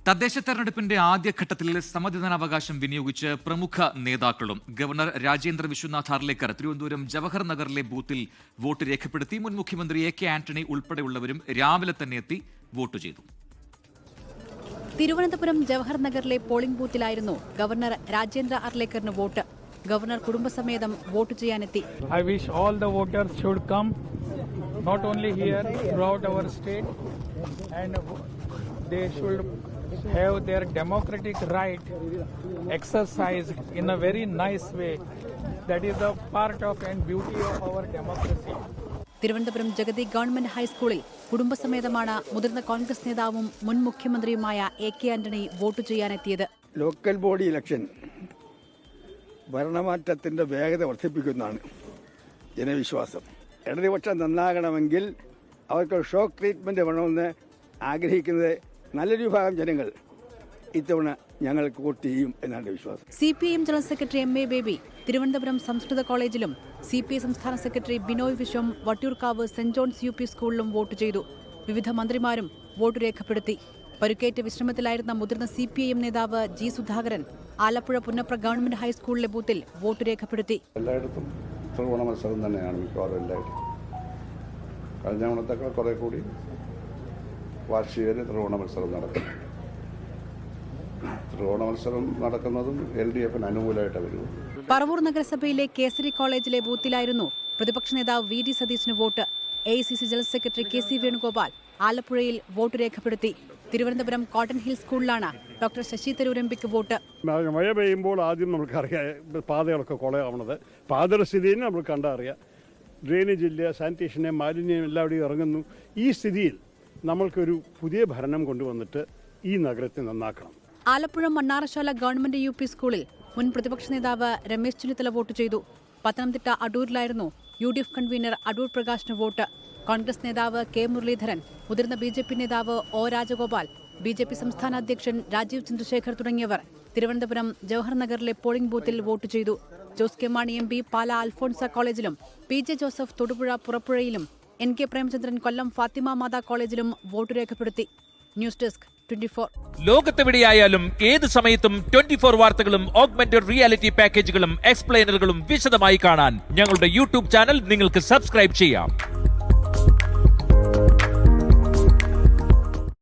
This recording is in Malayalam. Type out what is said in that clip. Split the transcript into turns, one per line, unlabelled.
തദ്ദേശ തെരഞ്ഞെടുപ്പിന്റെ ആദ്യഘട്ടത്തിൽ സമ്മതിദാനാവകാശം വിനിയോഗിച്ച് പ്രമുഖ നേതാക്കളും ഗവർണർ രാജേന്ദ്ര വിശ്വനാഥ് ഹാർലേക്കർ തിരുവനന്തപുരം ജവഹർ നഗറിലെ ബൂത്തിൽ വോട്ട് രേഖപ്പെടുത്തി. മുൻ മുഖ്യമന്ത്രി എ.കെ. ആന്റണി ഉൾപ്പെടെയുള്ളവരും രാവിലെ തന്നെ എത്തി വോട്ട് ചെയ്തു.
തിരുവനന്തപുരം ജവഹർ നഗറിലെ പോളിംഗ് ബൂത്തിലായിരുന്നു ഗവർണർ രാജേന്ദ്ര ഹാർലേക്കറിന് വോട്ട്. ഗവർണർ കുടുംബസമേതം വോട്ട് ചെയ്യാനെത്തി.
I wish all the voters should come, not only here, throughout our state, and they should have their democratic right exercised in a very nice way. That is the part of and beauty of our democracy.
Thiruvananthapuram Jagathy government ഹൈസ്കൂളിൽ കുടുംബസമേതമാണ് മുതിർന്ന കോൺഗ്രസ് നേതാവും മുൻ മുഖ്യമന്ത്രിയുമായ എ.കെ. ആന്റണി വോട്ട് ചെയ്യാനെത്തിയത്.
ലോക്കൽ ബോഡി ഇലക്ഷൻ ഭരണമാറ്റത്തിന്റെ വേഗത വർദ്ധിപ്പിക്കുന്നതാണ് ജനവിശ്വാസം. ഇടതുപക്ഷം നന്നാകണമെങ്കിൽ അവർക്ക് ഷോക്ക് ട്രീറ്റ്മെന്റ് വേണമെന്ന് ആഗ്രഹിക്കുന്നത് നല്ലൊരു വിഭാഗം ജനങ്ങൾ ഇത്തവണ ഞങ്ങൾക്ക് വോട്ട് ചെയ്യും എന്നാണ് വിശ്വാസം.
CPIM general secretary M.A. Baby Thiruvananthapuram സംസ്കൃത കോളേജിലും CPI സംസ്ഥാന secretary Binoy Viswam Vattiyoorkavu saint John's UP സ്കൂളിലും വോട്ട് ചെയ്തു. വിവിധ മന്ത്രിമാരും വോട്ട് രേഖപ്പെടുത്തി. പരുക്കേറ്റ് വിശ്രമത്തിലായിരുന്ന മുതിർന്ന CPIM നേതാവ് G. സുധാകരൻ ആലപ്പുഴ പുന്നപ്ര ഗവൺമെന്റ് ഹൈസ്കൂളിലെ ബൂത്തിൽ വോട്ട് രേഖപ്പെടുത്തി.
എല്ലായിടത്തും ത്രികോണ മത്സരം തന്നെയാണ് മിക്കവാറും എല്ലായിടത്തും. കഴിഞ്ഞ തവണത്തേക്കാൾ കുറെ കൂടി വാർഷികയിൽ ത്രികോണ മത്സരം നടക്കും. ത്രികോണ മത്സരം നടക്കുന്നതും LDFന് അനുകൂലമായിട്ടാണ് വരുന്നത്.
പറവൂർ നഗരസഭയിലെ കേസരി കോളേജിലെ ബൂത്തിലായിരുന്നു പ്രതിപക്ഷ നേതാവ് V.D. സതീശന് vote. AICC general secretary K.C. Venugopal ആലപ്പുഴയിൽ വോട്ട് രേഖപ്പെടുത്തി. തിരുവനന്തപുരം കോട്ടൺ ഹിൽ സ്കൂളിലാണ് ഡോക്ടർ ശശി തരൂർ എംപിക്ക് വോട്ട്.
മഴ പെയ്യുമ്പോൾ ആദ്യം നമുക്കറിയാം പാതകളൊക്കെ കുളയാവുന്നത്. പാതയുടെ സ്ഥിതിയിൽ നമ്മൾ കണ്ടറിയാം. ഡ്രെയിനേജ് ഇല്ല, സാനിറ്റേഷനെ മാലിന്യം എല്ലാവരുടെയും ഇറങ്ങുന്നു. ഈ സ്ഥിതിയിൽ നമ്മൾക്കൊരു പുതിയ ഭരണം കൊണ്ടുവന്നിട്ട് ഈ നഗരത്തെ നന്നാക്കണം.
ആലപ്പുഴ മണ്ണാറശാല ഗവൺമെന്റ് UP സ്കൂളിൽ മുൻ പ്രതിപക്ഷ നേതാവ് രമേശ് ചെന്നിത്തല വോട്ട് ചെയ്തു. പത്തനംതിട്ട അടൂരിലായിരുന്നു UDF കൺവീനർ അടൂർ പ്രകാശിന് വോട്ട്. കോൺഗ്രസ് നേതാവ് K. മുരളീധരൻ, മുതിർന്ന BJP നേതാവ് O. രാജഗോപാൽ, BJP സംസ്ഥാന അധ്യക്ഷൻ രാജീവ് ചന്ദ്രശേഖർ തുടങ്ങിയവർ തിരുവനന്തപുരം ജവഹർ നഗറിലെ പോളിംഗ് ബൂത്തിൽ വോട്ട് ചെയ്തു. ജോസ് കെ മാണി MP പാല അൽഫോൺസ കോളേജിലും PJ ജോസഫ് തൊടുപുഴ പുറപ്പുഴയിലും NK പ്രേമചന്ദ്രൻ കൊല്ലം ഫാത്തിമ മാതാ കോളേജിലും വോട്ട് രേഖപ്പെടുത്തി. News desk 24.
ലോകത്തെവിടെയായാലും ഏത് സമയത്തും 24 വാർത്തകളും ഓഗ്മെന്റഡ് റിയാലിറ്റി പാക്കേജുകളും എക്സ്പ്ലെയിനറുകളും വിശദമായി കാണാൻ ഞങ്ങളുടെ YouTube ചാനൽ നിങ്ങൾക്ക് സബ്സ്ക്രൈബ് ചെയ്യാം.